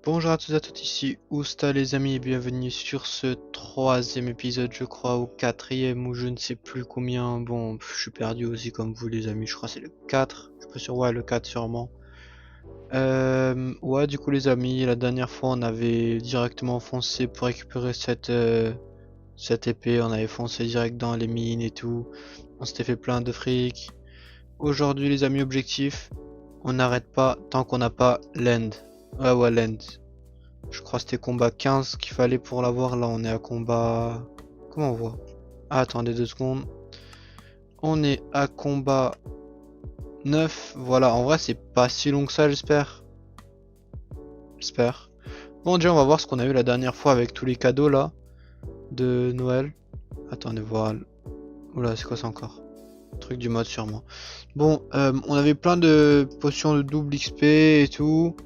Bonjour à tous et à toutes, ici Ousta les amis et bienvenue sur ce troisième épisode je crois, ou quatrième ou je ne sais plus combien. Bon, je suis perdu aussi comme vous les amis, je crois que c'est le 4, je suis pas sûr, ouais le 4 sûrement. Ouais du coup les amis, la dernière fois on avait directement foncé pour récupérer cette épée, on avait foncé direct dans les mines et tout, on s'était fait plein de fric. Aujourd'hui les amis, objectif, on n'arrête pas tant qu'on n'a pas l'end. Ouais l'end. Je crois que c'était combat 15 qu'il fallait pour l'avoir. Là, on est à combat... Comment on voit? Ah, attendez 2 secondes. On est à combat 9. Voilà, en vrai, c'est pas si long que ça, j'espère. J'espère. Bon, déjà, on va voir ce qu'on a eu la dernière fois avec tous les cadeaux, là, de Noël. Attendez, voilà. Oula, c'est quoi ça encore? Truc du mode, sûrement. Bon, on avait plein de potions de double XP et tout.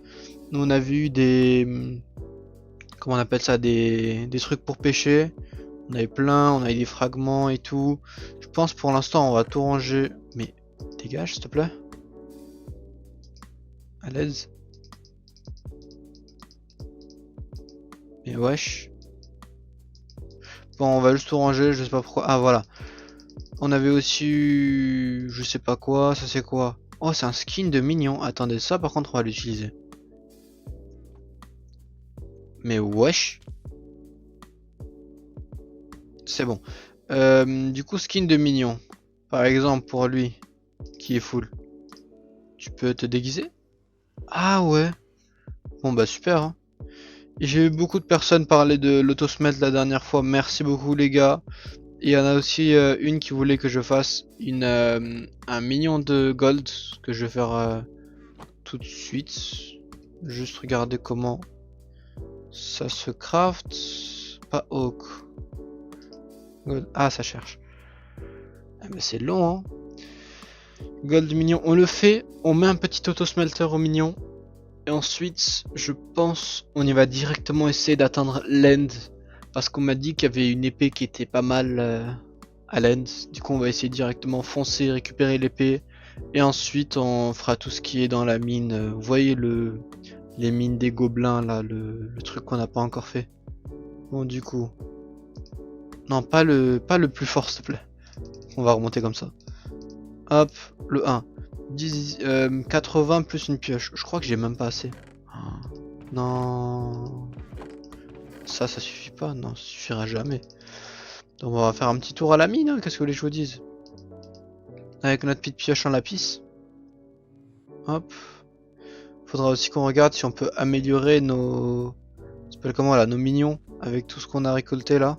Nous, on a vu des... Comment on appelle ça? Des trucs pour pêcher. On avait plein, on avait des fragments et tout. Je pense pour l'instant on va tout ranger. Mais dégage s'il te plaît. À l'aise. Mais wesh. Bon, on va juste tout ranger, je sais pas pourquoi. Ah voilà. On avait aussi eu... Je sais pas quoi, ça c'est quoi? Oh, c'est un skin de mignon. Attendez, ça par contre on va l'utiliser. Mais wesh. C'est bon. Du coup, skin de mignon. Par exemple, pour lui, qui est full. Tu peux te déguiser? Ah ouais. Bon bah super, hein. J'ai eu beaucoup de personnes parler de l'autosmelt la dernière fois, merci beaucoup les gars. Et il y en a aussi une qui voulait que je fasse un minion de gold que je vais faire tout de suite. Juste regarder comment ça se craft. Pas oak. Gold. Ah, ça cherche. Ah, mais c'est long, hein. Gold minion, on le fait, on met un petit autosmelter au minion. Et ensuite, je pense, on y va directement essayer d'atteindre l'end. Parce qu'on m'a dit qu'il y avait une épée qui était pas mal à l'end. Du coup, on va essayer directement foncer, récupérer l'épée. Et ensuite, on fera tout ce qui est dans la mine. Vous voyez les mines des gobelins, là, le truc qu'on n'a pas encore fait. Bon, du coup. Non, pas le plus fort, s'il te plaît. On va remonter comme ça. Hop, le 1. 80 plus une pioche. Je crois que j'ai même pas assez. Non. Ça suffit pas. Non, ça suffira jamais. Donc on va faire un petit tour à la mine, hein. Qu'est-ce que les je vous dise? Avec notre petite pioche en lapis. Hop. Faudra aussi qu'on regarde si on peut améliorer nos... Ça s'appelle comment là? Nos minions. Avec tout ce qu'on a récolté là.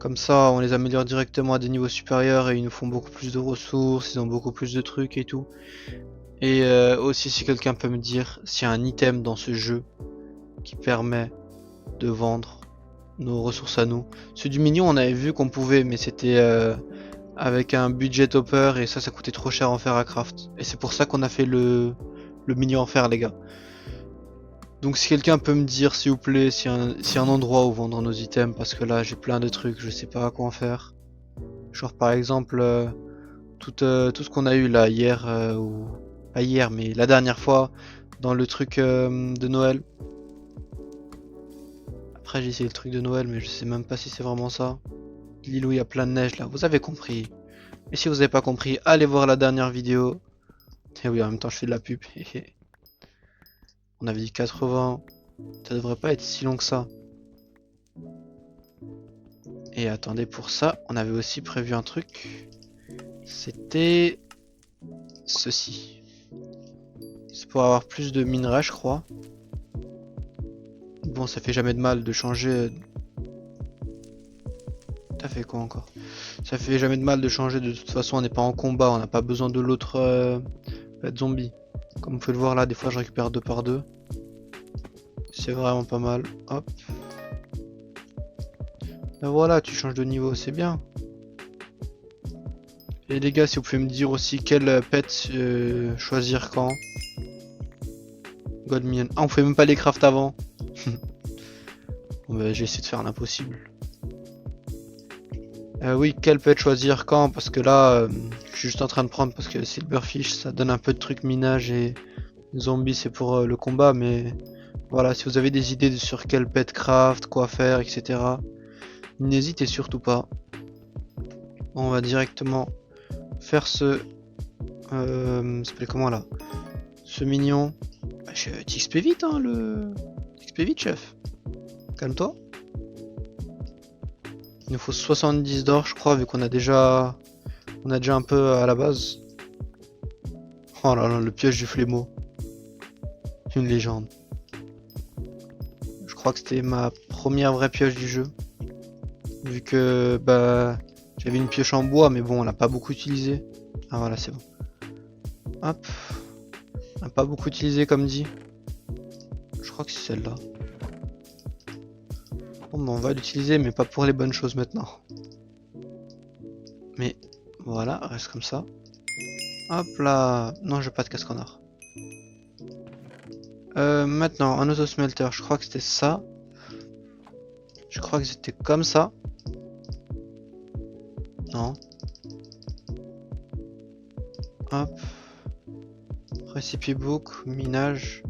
Comme ça, on les améliore directement à des niveaux supérieurs et ils nous font beaucoup plus de ressources, ils ont beaucoup plus de trucs et tout. Et aussi si quelqu'un peut me dire s'il y a un item dans ce jeu qui permet de vendre nos ressources à nous. Celui du minion on avait vu qu'on pouvait mais c'était avec un budget topper et ça coûtait trop cher en fer à craft. Et c'est pour ça qu'on a fait le minion en fer les gars. Donc si quelqu'un peut me dire s'il vous plaît s'il y a un endroit où vendre nos items parce que là j'ai plein de trucs, je sais pas quoi en faire. Genre par exemple tout ce qu'on a eu là hier ou pas hier mais la dernière fois dans le truc de Noël. Après j'ai essayé le truc de Noël mais je sais même pas si c'est vraiment ça. L'île où il y a plein de neige là, vous avez compris. Et si vous avez pas compris, allez voir la dernière vidéo. Et oui en même temps je fais de la pub. On avait dit 80. Ça devrait pas être si long que ça. Et attendez, pour ça, on avait aussi prévu un truc. C'était ceci. C'est pour avoir plus de minerais, je crois. Bon, ça fait jamais de mal de changer. T'as fait quoi encore? Ça fait jamais de mal de changer. De toute façon, on n'est pas en combat. On n'a pas besoin de l'autre zombie. Comme vous pouvez le voir là, des fois je récupère 2 par 2. C'est vraiment pas mal. Hop. Ben voilà, tu changes de niveau, c'est bien. Et les gars, si vous pouvez me dire aussi quel pet choisir quand. God minion. Ah, on pouvait même pas les craft avant. Bon, bah, j'ai essayé de faire l'impossible. Oui, quel pet choisir quand? Parce que là, je suis juste en train de prendre parce que Silverfish ça donne un peu de trucs minage et zombie c'est pour le combat, mais Voilà, si vous avez des idées sur quel pet craft, quoi faire, etc. N'hésitez surtout pas. On va directement faire ce... ça s'appelle comment là? Ce mignon. Bah, t'XP vite hein le... T'XP vite chef. Calme-toi. Il nous faut 70 d'or je crois vu qu'on a déjà... On a déjà un peu à la base. Oh là là, le piège du fléau. Une légende. Je crois que c'était ma première vraie pioche du jeu. Vu que bah j'avais une pioche en bois mais bon on l'a pas beaucoup utilisé. Ah voilà c'est bon. Hop. On l'a pas beaucoup utilisé comme dit. Je crois que c'est celle-là. Bon bah on va l'utiliser mais pas pour les bonnes choses maintenant. Mais voilà, reste comme ça. Hop là. Non j'ai pas de casque en or. Maintenant un auto-smelter, je crois que c'était ça. Je crois que c'était comme ça. Non. Hop. Recipe book, minage,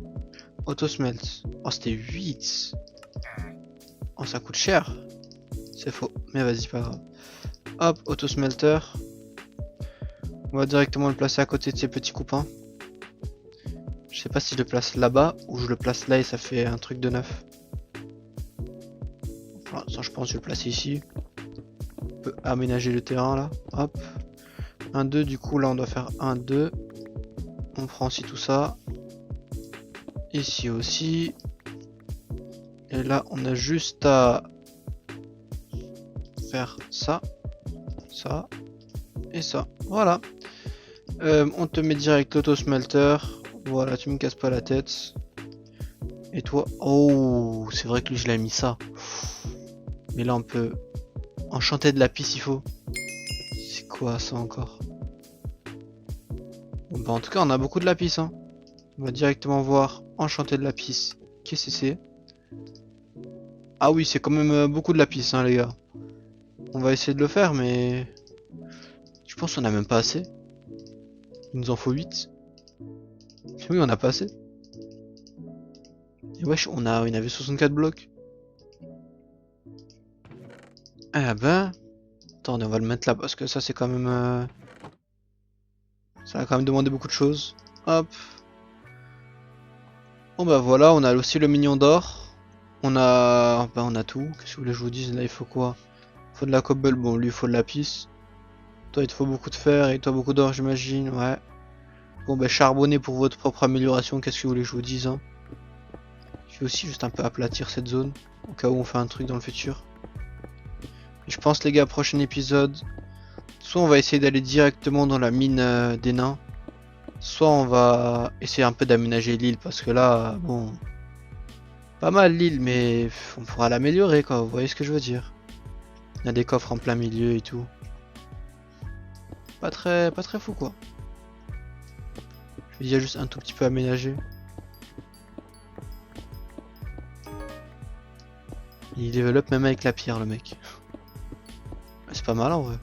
auto-smelt. Oh c'était 8. Oh ça coûte cher. C'est faux. Mais vas-y pas grave. Hop, auto-smelter. On va directement le placer à côté de ces petits coupins. Je sais pas si je le place là-bas ou je le place là et ça fait un truc de neuf. Enfin, ça je pense que je vais le placer ici. On peut aménager le terrain là. Hop. 1, 2, du coup là on doit faire 1, 2. On prend aussi tout ça. Ici aussi. Et là on a juste à faire ça. Ça. Et ça. Voilà. On te met direct l'auto-smelter. Voilà, tu me casses pas la tête. Et toi, oh, c'est vrai que lui je l'ai mis ça. Mais là on peut enchanter de lapis s'il faut. C'est quoi ça encore? Bon, bah en tout cas on a beaucoup de lapis hein. On va directement voir enchanter de lapis. Qu'est-ce que c'est? Ah oui c'est quand même beaucoup de lapis hein les gars. On va essayer de le faire mais... Je pense qu'on a même pas assez. Il nous en faut 8. Oui on a pas assez. Et wesh on avait 64 blocs. Ah ben... Attendez, on va le mettre là parce que ça c'est quand même... Ça va quand même demander beaucoup de choses. Hop. Bon bah voilà, on a aussi le mignon d'or. On a tout. Qu'est-ce que vous voulez que je vous dise? Là il faut quoi? Il faut de la cobble, bon lui il faut de la pisse. Toi il te faut beaucoup de fer et toi beaucoup d'or j'imagine, ouais. Bon bah charbonner pour votre propre amélioration, qu'est-ce que vous voulez que je vous dise hein? Je vais aussi juste un peu aplatir cette zone, au cas où on fait un truc dans le futur. Et je pense les gars, prochain épisode, soit on va essayer d'aller directement dans la mine des nains, soit on va essayer un peu d'aménager l'île, parce que là, bon... Pas mal l'île, mais on pourra l'améliorer quoi, vous voyez ce que je veux dire. Il y a des coffres en plein milieu et tout. Pas très fou quoi. Je vais dire juste un tout petit peu aménager. Il développe même avec la pierre le mec. C'est pas mal en vrai.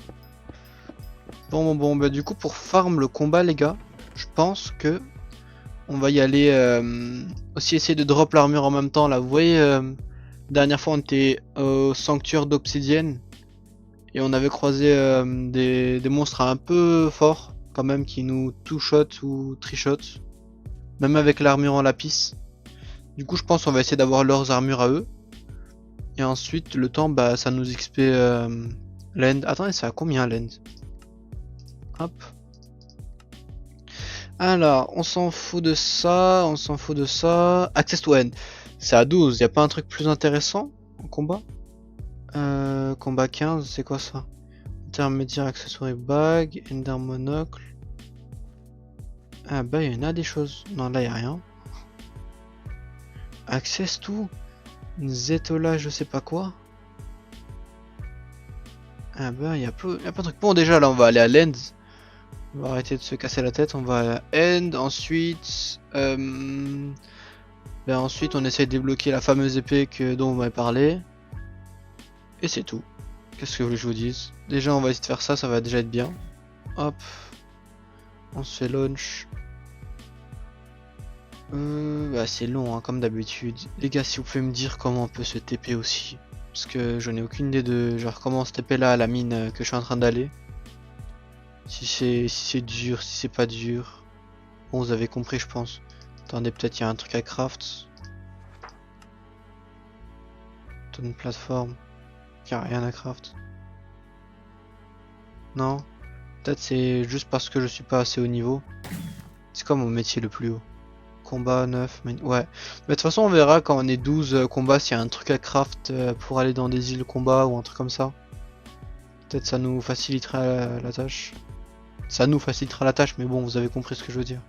Bon, bah du coup pour farm le combat les gars, je pense que on va y aller aussi essayer de drop l'armure en même temps là. Vous voyez, dernière fois on était au sanctuaire d'obsidienne et on avait croisé des monstres un peu forts quand même qui nous two-shot ou tri-shot, même avec l'armure en lapis. Du coup je pense qu'on va essayer d'avoir leurs armures à eux. Et ensuite le temps bah ça nous XP l'end. Attendez, c'est à combien l'end? Hop. Alors, on s'en fout de ça, on s'en fout de ça. Access to end. C'est à 12, y a pas un truc plus intéressant en combat? Combat 15, c'est quoi ça? Intermédiaire, accessoire bag, ender monocle. Ah bah il y en a des choses. Non là y a rien. Access to Zetola je sais pas quoi. Ah bah y a pas de truc. Bon déjà là on va aller à l'end. On va arrêter de se casser la tête, on va à end, ensuite... ensuite on essaie de débloquer la fameuse épée dont on m'avait parlé. Et c'est tout. Qu'est-ce que vous voulez que je vous dise? Déjà on va essayer de faire ça, ça va déjà être bien. Hop. On se fait launch. Bah c'est long hein, comme d'habitude. Les gars, si vous pouvez me dire comment on peut se TP aussi. Parce que je n'ai aucune idée de genre comment se TP là à la mine que je suis en train d'aller. Si c'est dur, si c'est pas dur. Bon, vous avez compris, je pense. Attendez, peut-être il y a un truc à craft. Une plateforme. Il y a rien à craft. Non. Peut-être c'est juste parce que je suis pas assez haut niveau. C'est quoi mon métier le plus haut? Combat 9, ouais. Mais de toute façon, on verra quand on est 12 combats s'il y a un truc à craft pour aller dans des îles combat ou un truc comme ça. Peut-être ça nous facilitera la tâche. Ça nous facilitera la tâche, mais bon, vous avez compris ce que je veux dire.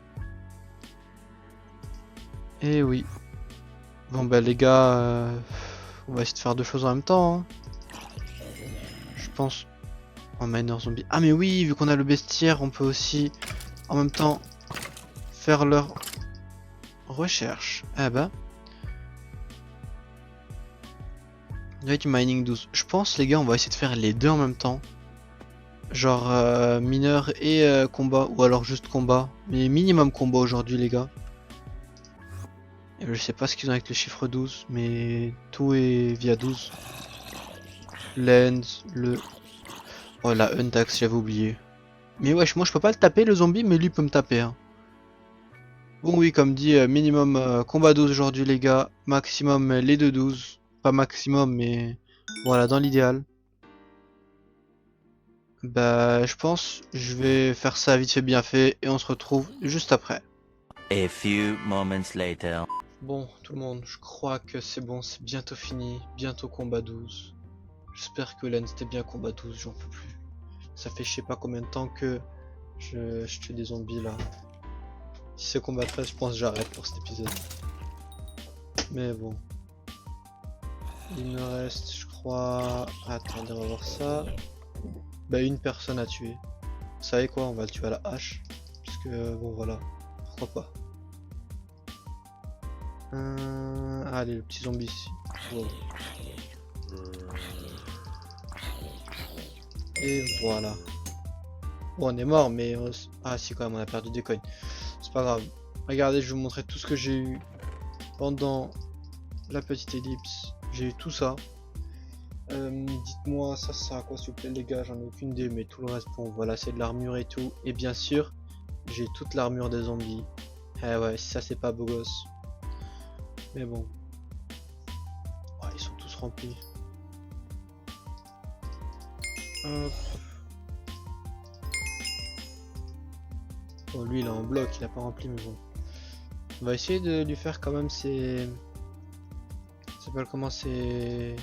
Et oui. Bon bah les gars, on va essayer de faire deux choses en même temps. Hein. Je pense. En miner zombie. Ah mais oui, vu qu'on a le bestiaire, on peut aussi en même temps faire leur recherche. Ah bah. Night mining 12. Je pense les gars, on va essayer de faire les deux en même temps. Genre mineur et combat, ou alors juste combat. Mais minimum combat aujourd'hui les gars. Et je sais pas ce qu'ils ont avec le chiffre 12, mais tout est via 12. Lens, le... Oh la Untax, j'avais oublié. Mais wesh, moi je peux pas le taper le zombie, mais lui peut me taper. Hein. Bon oui, comme dit, minimum combat 12 aujourd'hui les gars. Maximum les deux 12. Pas maximum, mais voilà, dans l'idéal. Bah je pense, je vais faire ça vite fait bien fait, et on se retrouve juste après. A few moments later. Bon, tout le monde, je crois que c'est bon, c'est bientôt fini, bientôt combat 12. J'espère que Lens était bien combat 12, j'en peux plus. Ça fait je sais pas combien de temps que je tue des zombies là. Si c'est combat 13, je pense que j'arrête pour cet épisode. Mais bon. Il me reste, je crois... Attendez, on va voir ça. Bah une personne à tuer. Vous savez quoi, on va le tuer à la hache. Puisque, bon voilà, pourquoi pas. Allez, le petit zombie ici. Wow. Et voilà. Bon, on est mort, mais... Ah si, quand même, on a perdu des coins. C'est pas grave. Regardez, je vais vous montrer tout ce que j'ai eu pendant la petite ellipse. J'ai eu tout ça. Dites-moi, ça sert à quoi s'il vous plaît les gars, j'en ai aucune idée, mais tout le reste, bon voilà, c'est de l'armure et tout. Et bien sûr, j'ai toute l'armure des zombies. Eh ouais, ça c'est pas beau gosse. Mais bon. Ouais, ils sont tous remplis. Hop. Bon, lui il est en bloc, il a pas rempli, mais bon. On va essayer de lui faire quand même ses... Ça s'appelle comment c'est...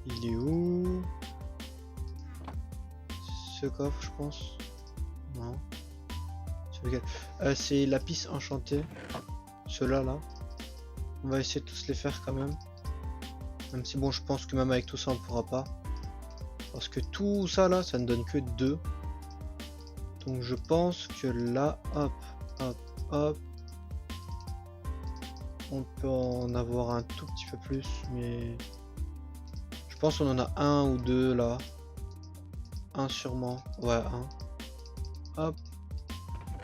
Il est où? Ce coffre, je pense. Non. C'est la piste enchantée. Ceux-là, là. On va essayer de tous les faire quand même. Même si bon, je pense que même avec tout ça, on pourra pas. Parce que tout ça, là, ça ne donne que 2. Donc je pense que là, hop, hop, hop. On peut en avoir un tout petit peu plus, mais... Je pense qu'on en a un ou deux, là. Un sûrement. Ouais, un. Hop.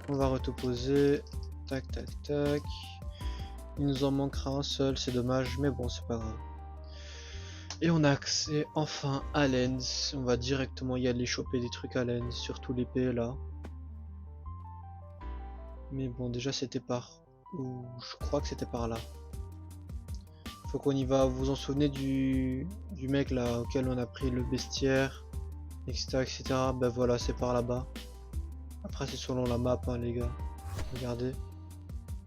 On va retoposer. Tac, tac, tac. Il nous en manquera un seul, c'est dommage, mais bon, c'est pas grave. Et on a accès enfin à Lens. On va directement y aller choper des trucs à Lens, surtout l'épée là. Mais bon, déjà c'était par... Ou je crois que c'était par là. Faut qu'on y va. Vous vous en souvenez du mec là auquel on a pris le bestiaire, etc. etc. Ben voilà, c'est par là-bas. Après c'est selon la map hein, les gars. Regardez.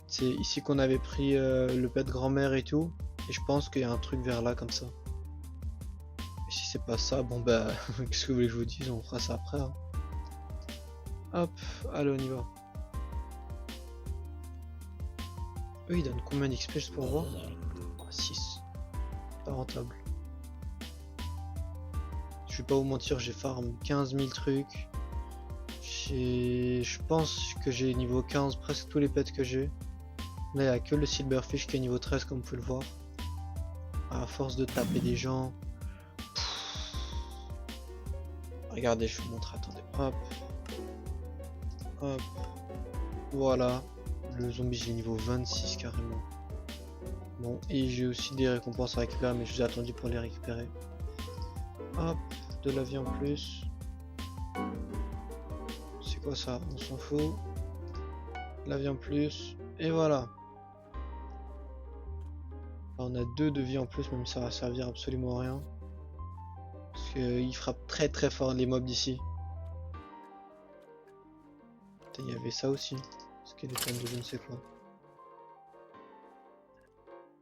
C'est ici qu'on avait pris le pet grand-mère et tout. Et je pense qu'il y a un truc vers là comme ça. Et si c'est pas ça, bon bah, qu'est-ce que vous voulez que je vous dise, on fera ça après. Hein. Hop, allez on y va. Eux ils donnent combien d'XP juste pour voir? 6. Pas rentable. Je vais pas vous mentir, j'ai farm 15 000 trucs. Je pense que j'ai niveau 15 presque tous les pets que j'ai. Là il n'y a que le silverfish qui est niveau 13 comme vous pouvez le voir. À force de taper des gens. Regardez, je vous montre, attendez. Hop. Hop. Voilà. le zombie j'ai niveau 26 carrément. Bon, et j'ai aussi des récompenses à récupérer, mais je vous ai attendu pour les récupérer. Hop, de la vie en plus. C'est quoi ça? On s'en fout. La vie en plus. Et voilà. Là, on a 2 de vie en plus, même si ça va servir absolument à rien. Parce qu'il frappe très fort les mobs d'ici. Il y avait ça aussi. Skeleton de je ne sais quoi.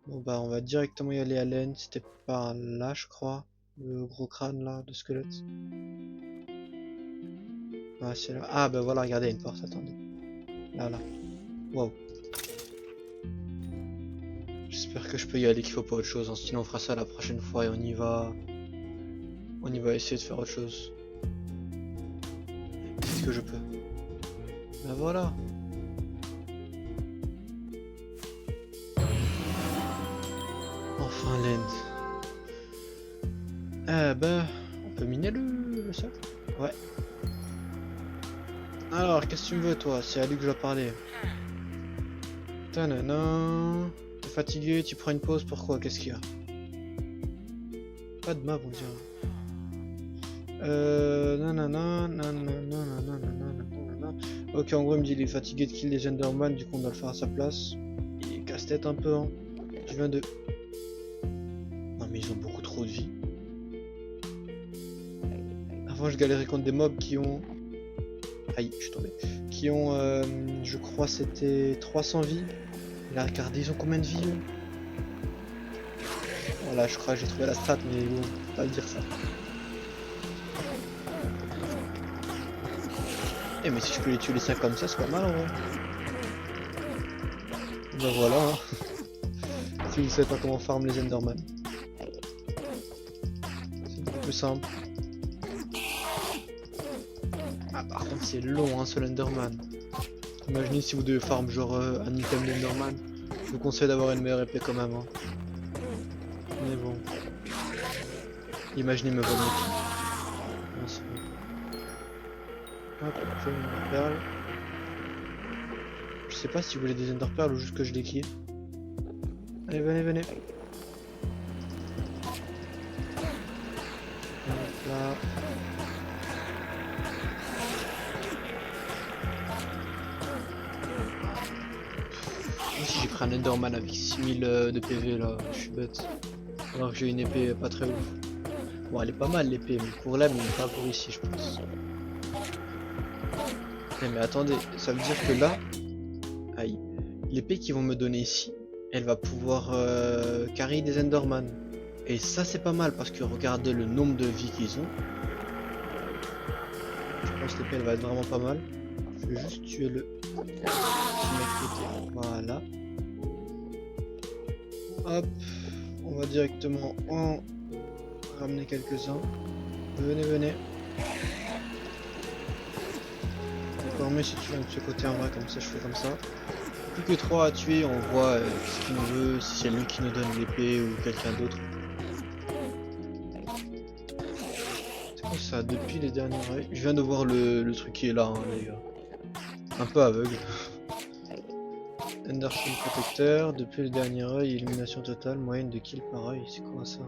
Bon bah on va directement y aller à l'end. C'était par là je crois. Le gros crâne là de squelette. Ah c'est là. Ah bah voilà, regardez, il y a une porte, attendez. Là. Wow. J'espère que je peux y aller, qu'il faut pas autre chose, hein. Sinon on fera ça la prochaine fois et on y va. On y va essayer de faire autre chose. Est-ce que je peux? Ben voilà. Enfin l'end. Ben, on peut miner le sol? Ouais. Alors, qu'est-ce que tu me veux toi? C'est à lui que je dois parler. Tanana. T'es fatigué, tu prends une pause, pourquoi? Qu'est-ce qu'il y a? Pas de map on dirait. Ok, en gros il me dit il est fatigué de kill les Enderman, du coup on doit le faire à sa place. Il casse-tête un peu hein. Je viens de... Non mais ils ont beaucoup trop de vie. Avant je galérais contre des mobs qui ont... Aïe, je suis tombé. Qui ont, je crois c'était 300 vies. Là regardez, ils ont combien de vie eux? Voilà, je crois que j'ai trouvé la strat, mais bon, faut pas le dire ça. Eh mais si je peux les tuer les 5 comme ça, c'est pas mal en vrai. Ben voilà, hein. Si vous savez pas comment farm les Enderman. C'est beaucoup plus simple. Ah par contre c'est long hein ce Enderman. Imaginez si vous devez farm genre un item d'Enderman. Je vous conseille d'avoir une meilleure épée quand même hein. Mais bon. Imaginez me voler. Hop, on fait une perle. Je sais pas si vous voulez des ender perles ou juste que je les kill. Allez, venez. Hop là. Si j'ai pris un enderman avec 6000 de PV là, je suis bête. Alors que j'ai une épée pas très ouf. Bon, elle est pas mal l'épée, mais pour là, mais pas pour ici, je pense. Mais attendez, ça veut dire que là, aïe, l'épée qu'ils vont me donner ici, elle va pouvoir carry des Enderman. Et ça c'est pas mal parce que regardez le nombre de vies qu'ils ont. Je pense que l'épée elle va être vraiment pas mal. Je vais juste tuer le mec côté. Voilà. Hop, on va directement en ramener quelques-uns. Venez. Encore mieux si tu viens de ce côté en vrai, comme ça je fais comme ça. Plus que 3 à tuer, on voit ce qu'il nous veut, si c'est lui qui nous donne l'épée ou quelqu'un d'autre. C'est quoi ça? Depuis les derniers raids. Je viens de voir le truc qui est là, hein, les gars. Un peu aveugle. Ender Shield protecteur, depuis le dernier œil, illumination totale, moyenne de kill par œil, c'est quoi ça?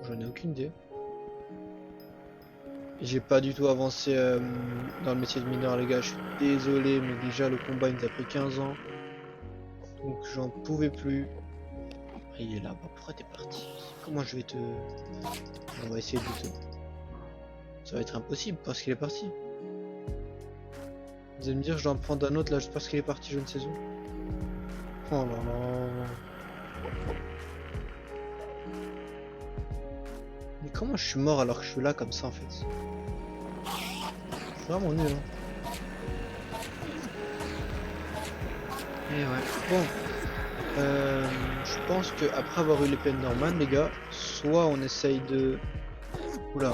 J'en ai aucune idée. J'ai pas du tout avancé dans le métier de mineur les gars, je suis désolé mais déjà le combat il nous a pris 15 ans. Donc j'en pouvais plus. Ah, il est là-bas, pourquoi t'es parti? Comment je vais te... On va essayer de te... Ça va être impossible parce qu'il est parti. Vous allez me dire je dois en prendre un autre là juste parce qu'il est parti je ne sais où. Oh là là. Mais comment je suis mort alors que je suis là comme ça en fait? C'est vraiment nul hein. Et ouais. Bon. Je pense que après avoir eu l'épée de Norman les gars, soit on essaye de... Oula.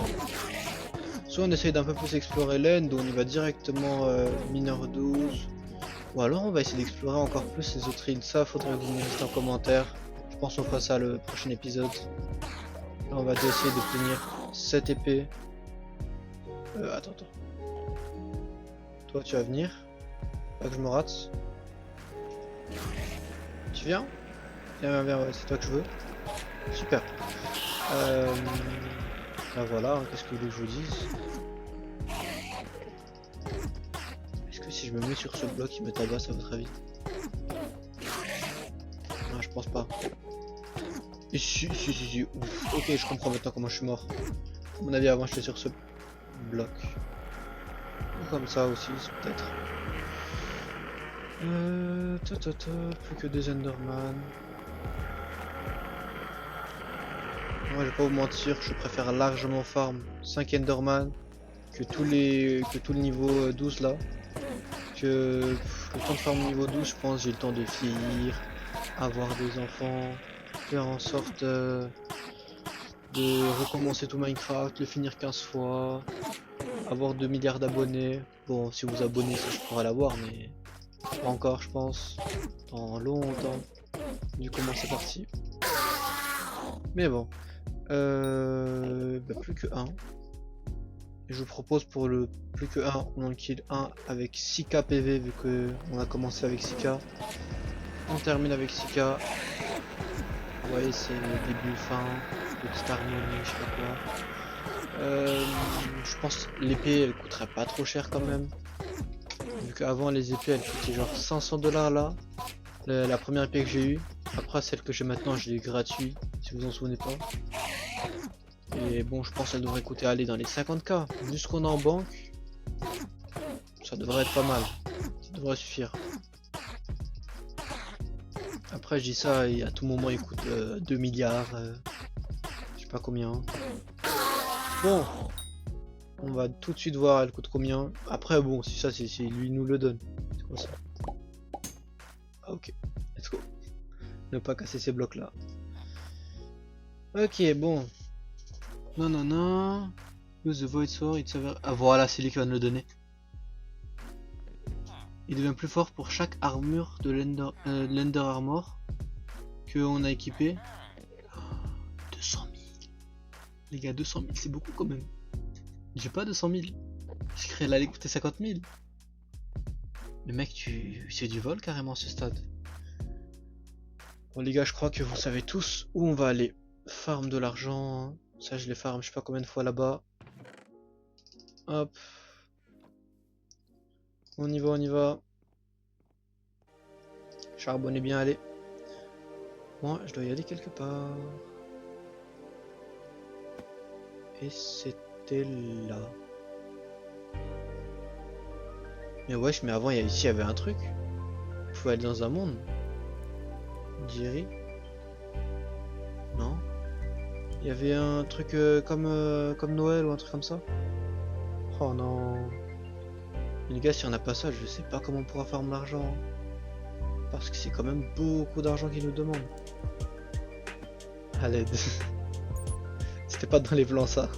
Soit on essaye d'un peu plus explorer l'end où on y va directement mineur 12. Ou alors on va essayer d'explorer encore plus les autres îles. Ça faudrait que vous me dites en commentaire. Je pense qu'on fera ça le prochain épisode. Là on va essayer d'obtenir cette épée. Attends. Toi tu vas venir. Pas que je me rate. Tu viens? Viens, ouais, c'est toi que je veux. Super. Bah voilà, hein, qu'est-ce que vous voulez que je vous dise? Est-ce que si je me mets sur ce bloc, il me tabasse à votre avis? Non, je pense pas. Et si. Ouf. Ok, je comprends maintenant comment je suis mort. À mon avis, avant, j'étais sur ce bloc. Ou comme ça aussi, peut-être. Plus que des Enderman. Moi, je vais pas vous mentir, je préfère largement farm 5 Enderman que tout le niveau 12 là. Le temps de farm niveau 12, je pense, j'ai le temps de vieillir, avoir des enfants, faire en sorte de recommencer tout Minecraft, le finir 15 fois, avoir 2 milliards d'abonnés. Bon, si vous abonnez, ça je pourrais l'avoir, mais pas encore, je pense, dans longtemps, du comment c'est parti. Mais bon, plus que 1. Et je vous propose pour le plus que 1, on en kill 1 avec 6k PV vu que on a commencé avec 6k. On termine avec 6k. Vous voyez, c'est le début, fin, petite harmonie, je sais pas quoi. Je pense l'épée elle coûterait pas trop cher quand même. Vu qu'avant les épées elles coûtaient genre 500$ là. La première épée que j'ai eue. Après celle que j'ai maintenant je l'ai gratuit si vous en souvenez pas. Et bon je pense qu'elle devrait coûter aller dans les 50k. Vu ce qu'on a en banque. Ça devrait être pas mal. Ça devrait suffire. Après je dis ça et à tout moment il coûte 2 milliards. Je sais pas combien. Bon. On va tout de suite voir elle coûte combien. Après bon si ça c'est lui nous le donne. C'est quoi ça? Ah ok. Let's go. Ne pas casser ces blocs là. Ok bon. Non. Use the void sword, il s'avère. Ah voilà, c'est lui qui va nous le donner. Il devient plus fort pour chaque armure de l'Ender Armor que on a équipé. 200 000. Les gars, 200 000 c'est beaucoup quand même. J'ai pas 200 000. Je crée là, elle coûter 50 000. Mais mec, c'est du vol carrément ce stade. Bon les gars, je crois que vous savez tous où on va aller. Farm de l'argent. Ça je les farm je sais pas combien de fois là-bas. Hop. On y va. Charbonner bien, allez. Moi, je dois y aller quelque part. Et c'était là. Mais wesh, mais avant, ici, il y avait un truc. Il faut aller dans un monde. Jerry. Non. Il y avait un truc comme Noël ou un truc comme ça. Oh non. Mais les gars, si on n'a pas ça, je sais pas comment on pourra faire de l'argent. Parce que c'est quand même beaucoup d'argent qu'ils nous demandent. À l'aide. C'était pas dans les plans ça.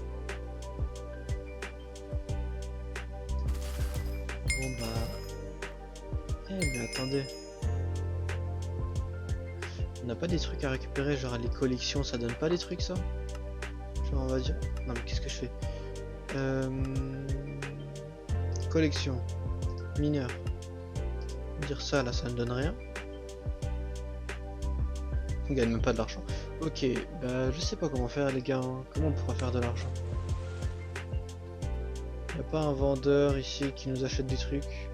Bon bah... Eh mais attendez. On n'a pas des trucs à récupérer, genre les collections, ça donne pas des trucs ça? Genre on va dire... Non mais qu'est-ce que je fais? Collection. Mineur. Dire ça là, ça ne donne rien. On gagne même pas de l'argent. Ok, bah je sais pas comment faire les gars. Comment on pourra faire de l'argent? Y'a pas un vendeur ici qui nous achète des trucs?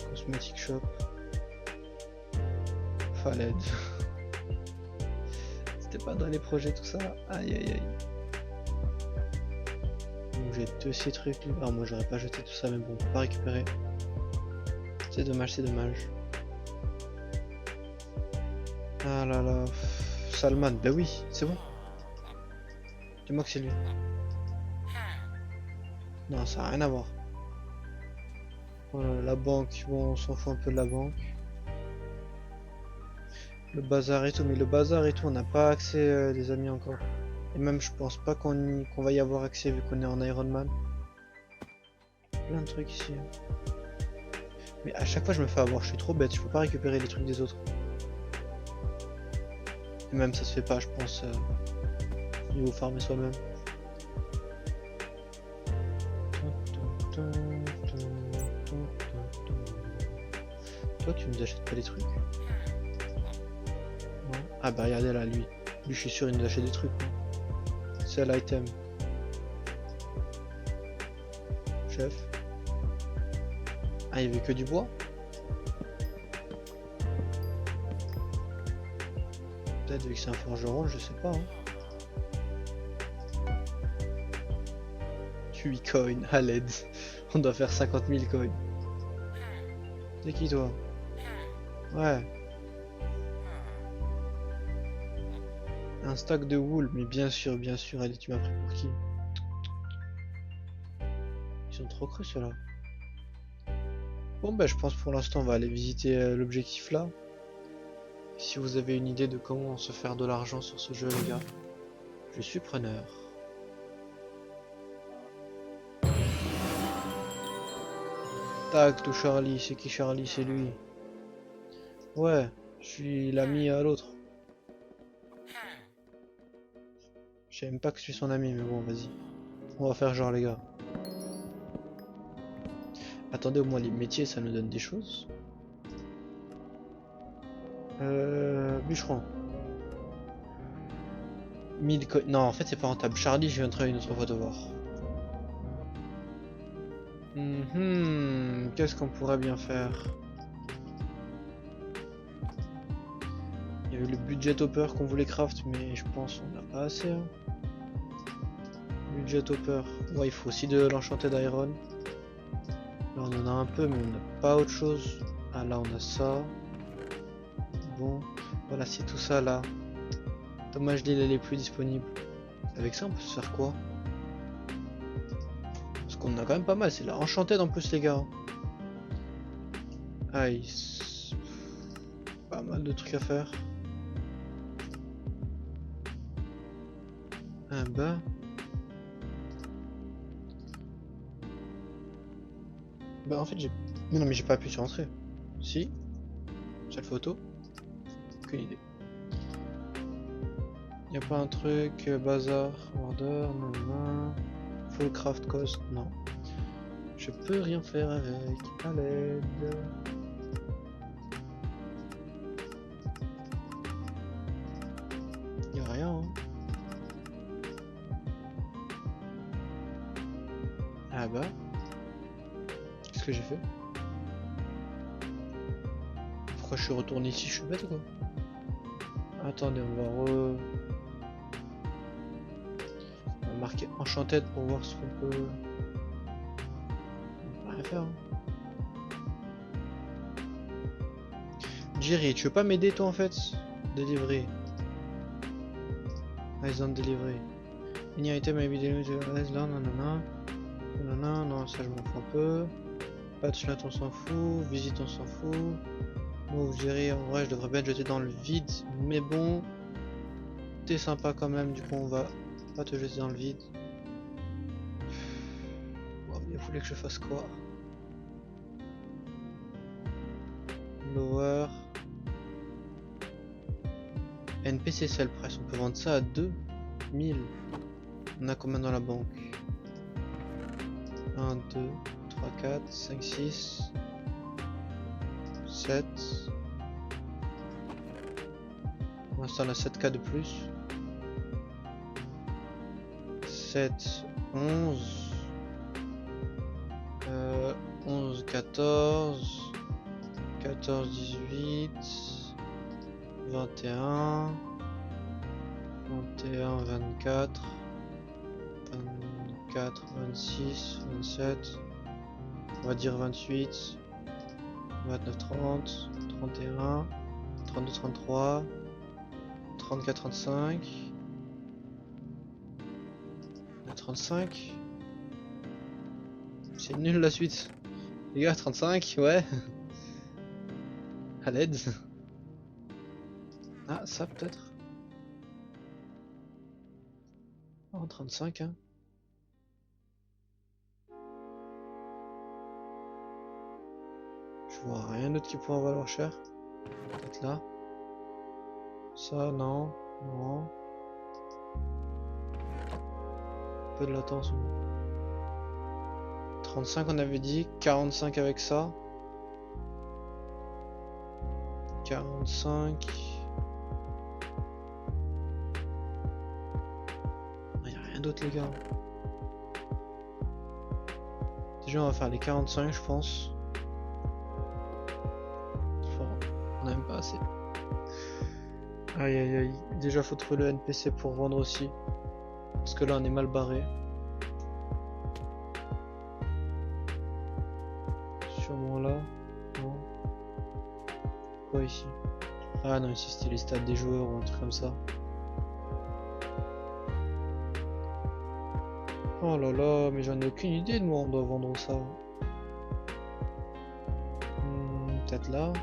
Cosmetic shop. Faled. C'était pas dans les projets tout ça. Aïe. Donc j'ai deux ces trucs. Alors moi j'aurais pas jeté tout ça mais bon, on peut pas récupérer. C'est dommage. Ah là là. Salman, bah oui, c'est bon. Dis-moi que c'est lui. Non, ça n'a rien à voir. Voilà, la banque, bon, on s'en fout un peu de la banque. Le bazar et tout, mais le bazar et tout, on n'a pas accès, les amis, encore. Et même, je pense pas qu'on va y avoir accès vu qu'on est en Iron Man. Plein de trucs ici. Mais à chaque fois, je me fais avoir, je suis trop bête, je peux pas récupérer les trucs des autres. Et même, ça se fait pas, je pense. Il faut farmer soi-même. toi, tu nous achètes pas des trucs? Non. Ah bah regardez là, lui. Lui, je suis sûr, il nous achète des trucs. C'est l'item. Chef. Ah, il y avait que du bois? Peut-être vu que c'est un forgeron, je sais pas. Hein. 8 coins à l'aide. On doit faire 50 000 coins. C'est qui toi? Ouais. Un stock de wool, mais bien sûr, bien sûr. Allez, tu m'as pris pour qui? Ils sont trop creux ceux-là. Bon bah je pense pour l'instant on va aller visiter l'objectif là. Si vous avez une idée de comment se faire de l'argent sur ce jeu les gars, je suis preneur. Tac, tout Charlie, c'est qui Charlie? C'est lui. Ouais, je suis l'ami à l'autre. Je sais même pas que je suis son ami, mais bon, vas-y. On va faire genre, les gars. Attendez, au moins les métiers, ça nous donne des choses. Bûcheron. 1000 co... Non, en fait, c'est pas rentable. Charlie, je viens de travailler une autre fois de voir. Qu'est-ce qu'on pourrait bien faire? Il y avait le budget hopper qu'on voulait craft, mais je pense qu'on n'a pas assez. Hein. Budget hopper. Ouais, il faut aussi de l'enchanted iron. Là, on en a un peu, mais on n'a pas autre chose. Ah, là, on a ça. Bon, voilà, c'est tout ça là. Dommage, l'île elle est plus disponible. Avec ça, on peut se faire quoi? Parce qu'on a quand même pas mal. C'est la enchanted en plus, les gars. Aïe. Pas mal de trucs à faire. Ah bah. Bah en fait j'ai... Mais non mais j'ai pas appuyé sur entrée. Si. Cette photo. Aucune idée. Y'a pas un truc, bazar, order, non. Full craft cost, non. Je peux rien faire avec, à l'aide. Y'a rien hein. Ah bah. Qu'est-ce que j'ai fait? Pourquoi je suis retourné ici? Je suis bête ou quoi? Attendez, on va marquer enchanted pour voir ce qu'on peut... On peut rien faire. Hein. Jerry, tu veux pas m'aider toi en fait? Delivery. Eyes on delivery. Any item may be delivered to eyes down, nanana. Nanana, non, ça je m'en fous un peu. Patch là, on s'en fout. Visite, on s'en fout. Move, Jerry, en vrai, je devrais bien te jeter dans le vide. Mais bon, t'es sympa quand même, du coup, on va pas te jeter dans le vide. Bon, il voulait que je fasse quoi? Lower. NPC Sell Price, on peut vendre ça à 2000. On a combien dans la banque? 1, 2, 3, 4, 5, 6, 7. Pour l'instant, on a 7K de plus. 7, 11. 11, 14. 14, 18. 21. 21, 24. 24, 26, 27. On va dire 28. 29, 30. 31. 32, 33. 34, 35. 35. C'est nul la suite. Les gars, 35, ouais. À l'aide. Ah, ça peut-être. Oh, 35, hein. Je vois rien d'autre qui pourrait valoir cher. Peut-être là. Ça, non. Non. Un peu de latence. 35 on avait dit. 45 avec ça. 45. Il n'y a rien d'autre les gars. Déjà on va faire les 45 je pense. On n'a même pas assez. Aïe aïe aïe. Déjà faut trouver le NPC pour vendre aussi. Parce que là on est mal barré. Sûrement là. Non. Quoi ici? Ah non, ici c'était les stats des joueurs ou un truc comme ça. Oh là là, mais j'en ai aucune idée de moi on doit vendre ça. Peut-être là.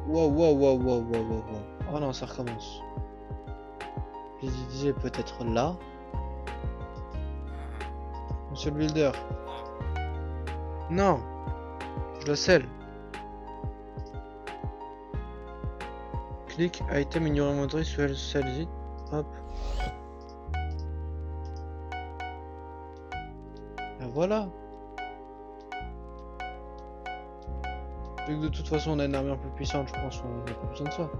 Wow, wow, wow, wow, wow, wow, wow. Oh non, ça recommence. Je disais peut-être là. Monsieur le builder. Non. Je le scelle. Clic, item, ignorer montrer, celle-ci. Hop. Ben voilà. Vu que de toute façon on a une armure plus puissante, je pense qu'on n'a pas besoin de ça.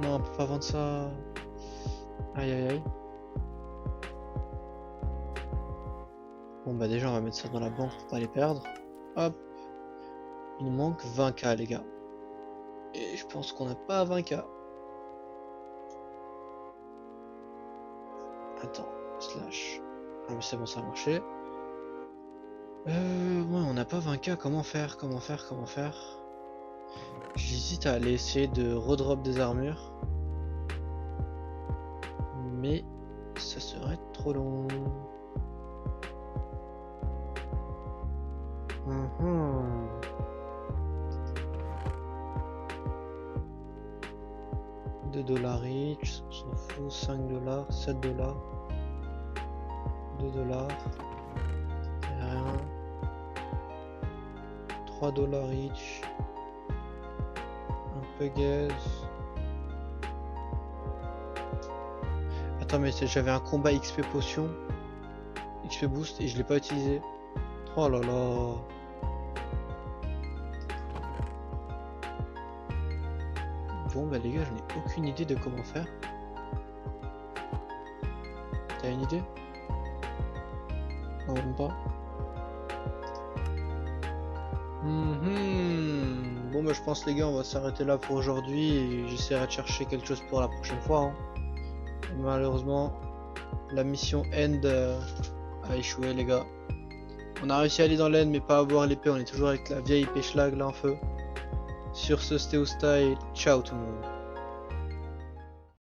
Non, on peut pas vendre ça. Aïe aïe aïe. Bon bah déjà on va mettre ça dans la banque pour pas les perdre. Hop. Il nous manque 20k les gars. Et je pense qu'on n'a pas 20k. Attends, slash. Ah mais c'est bon, ça a marché. Ouais, on n'a pas 20k, comment faire? J'hésite à aller essayer de redrop des armures. Mais ça serait trop long. 2 dollars each, on s'en fout, 5 dollars, 7 dollars, 2 dollars, rien, 3 dollars each, un peu gaz. Attends mais j'avais un combat XP potion, XP boost et je l'ai pas utilisé. Oh là là. Bon bah les gars, je n'ai aucune idée de comment faire. T'as une idée? Non, même pas. Bon bah je pense les gars, on va s'arrêter là pour aujourd'hui et j'essaierai de chercher quelque chose pour la prochaine fois. Hein. Malheureusement, la mission End a échoué les gars. On a réussi à aller dans l'End mais pas à avoir l'épée, on est toujours avec la vieille épée schlag là en feu. Sur ce, c'était Ousta et ciao tout le monde.